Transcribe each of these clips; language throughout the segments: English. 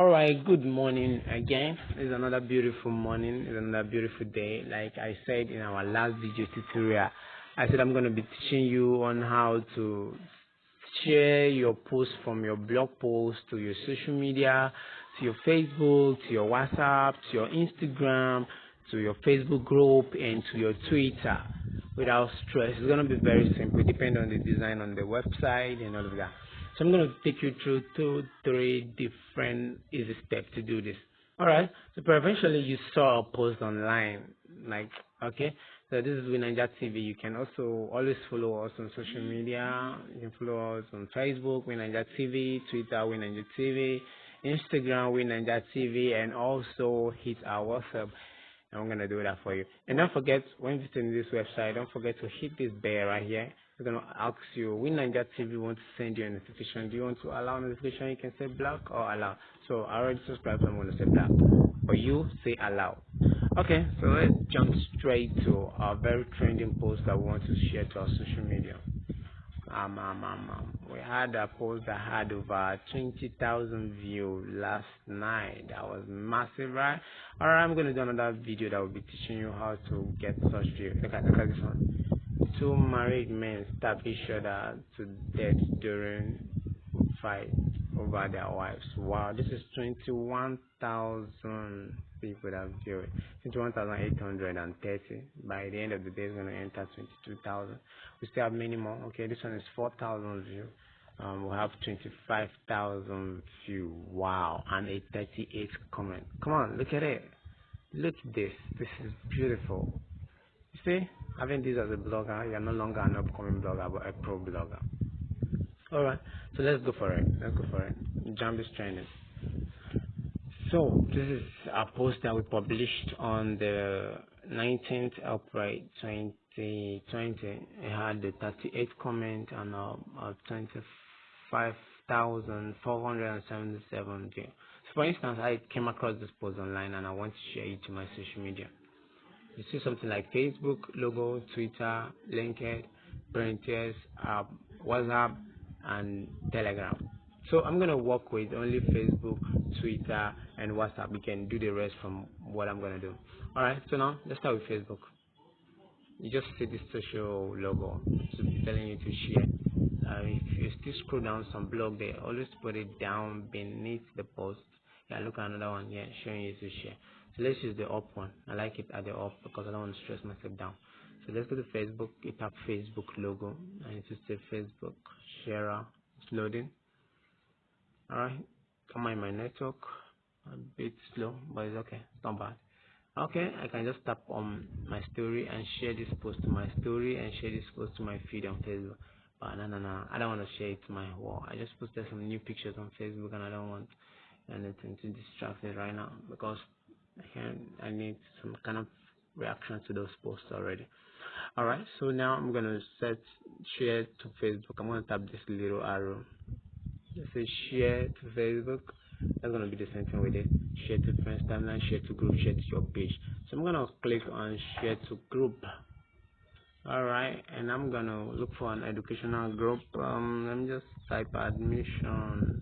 All right, good morning again. It's another beautiful morning. It's another beautiful day. Like I said in our last video tutorial, I said I'm going to be teaching you on how to share your post from your blog post to your social media, to your Facebook, to your WhatsApp, to your Instagram, to your Facebook group, and to your Twitter without stress. It's going to be very simple, depending on the design on the website and all of that. So I'm going to take you through 2-3 different easy steps to do this. All right. So eventually you saw a post online, like okay. So this is Winanja TV. You can also always follow us on social media. You can follow us on Facebook, Winanja TV, Twitter, Winanja TV, Instagram, Winanja TV, and also hit our WhatsApp. And I'm gonna do that for you. And don't forget, when visiting this website, don't forget to hit this bell right here. It's gonna ask you, when Ninja TV want to send you a notification, do you want to allow notification? You can say block or allow. So I already subscribed, so I'm gonna say block. But you say allow. Okay, so let's jump straight to our very trending post that we want to share to our social media. We had a post that had over 20,000 views last night. That was massive, right? Alright, I'm going to do another video that will be teaching you how to get such views. Look at this one. Two married men stab each other to death during fight over their wives. Wow, this is 21,000 people that viewed. 21,830. By the end of the day, it's going to enter 22,000. We still have many more. Okay, this one is 4,000 views. We have 25,000 views. Wow, and a 38 comment. Come on, look at it. Look at this. This is beautiful. You see, having this as a blogger, you're no longer an upcoming blogger, but a pro blogger. Alright, so let's go for it. Jump is trending. So this is a post that we published on the 19th April 2020. It had the 38 comment and 25,477 views. So for instance, I came across this post online and I want to share it to my social media. You see something like Facebook logo, Twitter, LinkedIn, Pinterest, WhatsApp, and Telegram. So I'm gonna work with only Facebook, Twitter, and WhatsApp. We can do the rest from what I'm gonna do. All right. So now let's start with Facebook. You just see this social logo, so telling you to share. If you still scroll down some blog, they always put it down beneath the post. Yeah, look at another one here showing you to share. So let's use the up one. I like it at the up because I don't want to stress myself down. So let's go to Facebook. You tap Facebook logo and it will say Facebook share. It's loading. Alright, come on, my network a bit slow, but it's okay. It's not bad. Okay, I can just tap on my story and share this post to my story and share this post to my feed on Facebook. But no, I don't want to share it to my wall. I just posted some new pictures on Facebook and I don't want anything to distract it right now because I need some kind of reaction to those posts already. Alright, so now I'm gonna set share to Facebook. I'm gonna tap this little arrow. Let's say share to Facebook. That's gonna be the same thing with it. Share to friends, timeline, share to group, share to your page. So I'm gonna click on share to group. Alright, and I'm gonna look for an educational group. Let me just type admission.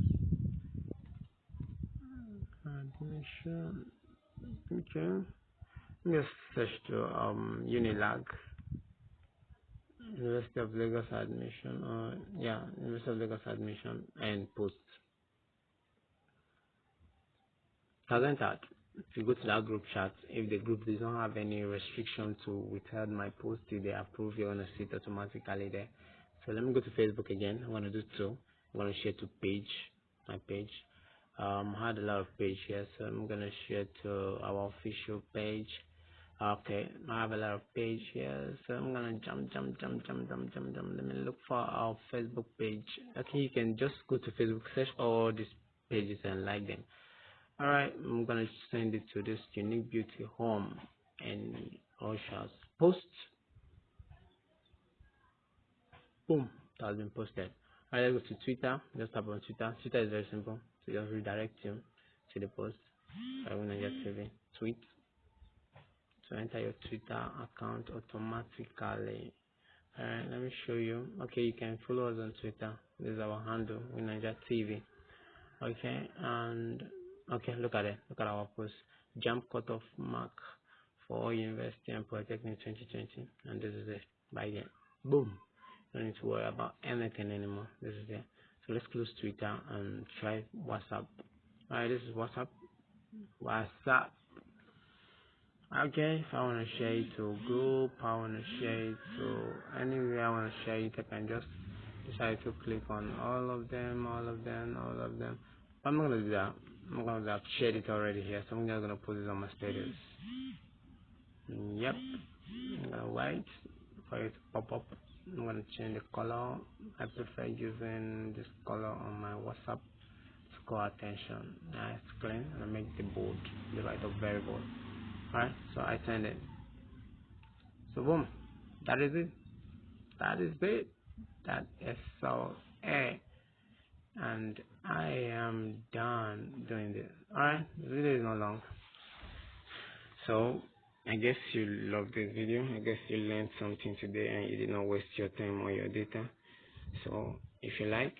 Okay. Let me just search to Unilag. University of Lagos admission, University of Lagos admission and post. Hasn't that? If you go to that group chat, if the group does not have any restriction to withhold my post till they approve, you're gonna see it automatically there. So let me go to Facebook again. I'm gonna do two. I'm gonna share to page, my page. I had a lot of page here, so I'm gonna share to our official page. Okay, I have a lot of page here, so I'm gonna jump. Let me look for our Facebook page. Okay, you can just go to Facebook, search all these pages and like them. Alright, I'm gonna send it to this Unique Beauty Home and Oshas post. Boom, that has been posted. Alright, let's go to Twitter. Just tap on Twitter. Twitter is very simple, so just redirect you to the post. I wanna just TV tweet. So enter your Twitter account automatically. Alright, let me show you. Okay, you can follow us on Twitter. This is our handle, Winanja TV. Okay, and Okay, look at it. Look at our post. Jump cutoff mark for university and polytechnic 2020, and this is it. By then, boom. Don't need to worry about anything anymore. This is it. So let's close Twitter and try WhatsApp. Alright, this is WhatsApp. WhatsApp. Okay, if I want to share it to a group, I want to share it to anywhere I want to share it, I can just decide to click on all of them, all of them, all of them. But I'm not going to do that. I'm going to have shared it already here, so I'm just going to put it on my status. Yep. I'm going to wait for it to pop up. I'm going to change the color. I prefer using this color on my WhatsApp to call attention. Nice, clean, and I make the bold, the right of very bold. Alright, so I send it. So boom, that is it. That is it. That is so it. And I am done doing this. Alright, the video is not long. So I guess you loved this video. I guess you learned something today and you did not waste your time or your data. So if you like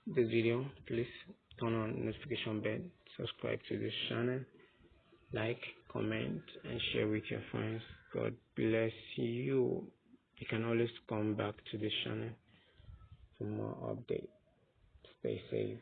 this video, please turn on notification bell, subscribe to this channel, like, comment, and share with your friends. God bless you. You can always come back to this channel for more updates. Stay safe.